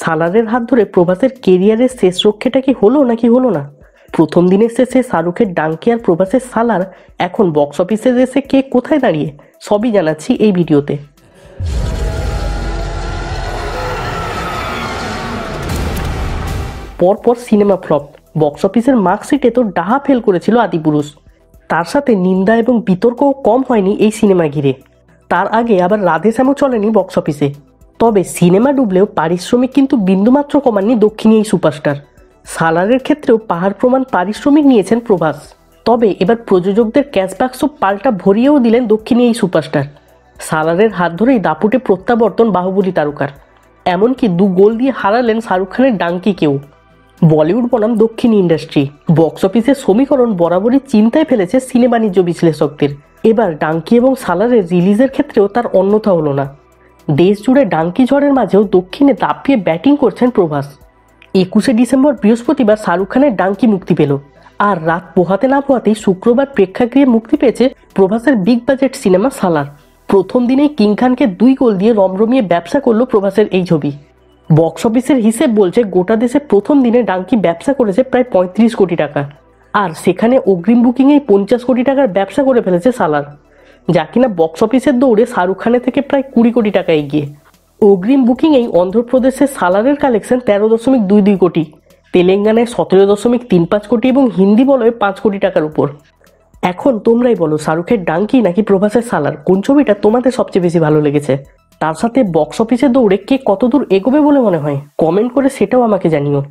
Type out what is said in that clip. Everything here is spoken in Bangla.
সালারের হাত ধরে প্রভাসের কেরিয়ারের শেষ রক্ষেটা কি হলো নাকি হলো না? প্রথম দিনের শেষে শাহরুখের ডাঙ্কি আর প্রভাসের সালার এখন বক্স অফিসে এসে কে কোথায় দাঁড়িয়ে সবই জানাচ্ছি এই ভিডিওতে। পরপর সিনেমা ফ্লপ, বক্স অফিসের মার্কশিটে তো ডাহা ফেল করেছিল আদিপুরুষ। তার সাথে নিন্দা এবং বিতর্কও কম হয়নি এই সিনেমা ঘিরে। তার আগে আবার রাধেশ্যামও চলেনি বক্স অফিসে। তবে সিনেমা ডুবলেও পারিশ্রমিক কিন্তু বিন্দুমাত্র কমাননি দক্ষিণী এই সুপারস্টার। সালারের ক্ষেত্রেও পাহাড় প্রমাণ পারিশ্রমিক নিয়েছেন প্রভাস। তবে এবার প্রযোজকদের ক্যাশব্যাকস পাল্টা ভরিয়েও দিলেন দক্ষিণী এই সুপারস্টার। সালারের হাত ধরেই দাপুটে প্রত্যাবর্তন বাহুবলী তারকার। এমনকি 2 গোল দিয়ে হারালেন শাহরুখ খানের ডাঙ্কিকেও। বলিউড বনাম দক্ষিণ ইন্ডাস্ট্রি, বক্স অফিসের সমীকরণ বরাবরই চিন্তায় ফেলেছে সিনে বাণিজ্য বিশ্লেষকদের। এবার ডাঙ্কি এবং সালারের রিলিজের ক্ষেত্রেও তার অন্যথা হলো না। দেশ জুড়ে ডাঙ্কি ঝড়ের মাঝেও দক্ষিণে দাপিয়ে ব্যাটিং করছেন প্রভাস। 21শে ডিসেম্বর বৃহস্পতিবার শাহরুখ খানের ডাঙ্কি মুক্তি পেল। আর রাত পোহাতে না পোহাতেই শুক্রবার প্রেক্ষাগৃহে মুক্তি পেয়েছে প্রভাসের বিগ বাজেট সিনেমা সালার। প্রথম দিনেই কিং খানকে 2 গোল দিয়ে রমরমিয়ে ব্যবসা করলো প্রভাসের এই ছবি। বক্স অফিসের হিসেব বলছে গোটা দেশে প্রথম দিনে ডাঙ্কি ব্যবসা করেছে প্রায় 35 কোটি টাকা। আর সেখানে অগ্রিম বুকিংয়েই 50 কোটি টাকার ব্যবসা করে ফেলেছে সালার, যা কিনা বক্স অফিসের দৌড়ে শাহরুখ খানের থেকে প্রায় 20 কোটি টাকা এগিয়ে। অগ্রিম বুকিংয়েই অন্ধ্রপ্রদেশের সালারের কালেকশন 13.22 কোটি, তেলেঙ্গানায় 17.35 কোটি এবং হিন্দি বলয়ে 5 কোটি টাকার উপর। এখন তোমরাই বলো, শাহরুখের ডাঙ্কি নাকি প্রভাসের সালার, কোন ছবিটা তোমাদের সবচেয়ে বেশি ভালো লেগেছে? তার সাথে বক্স অফিসে দৌড়ে কে কতদূর এগোবে বলে মনে হয় কমেন্ট করে সেটাও আমাকে জানিও।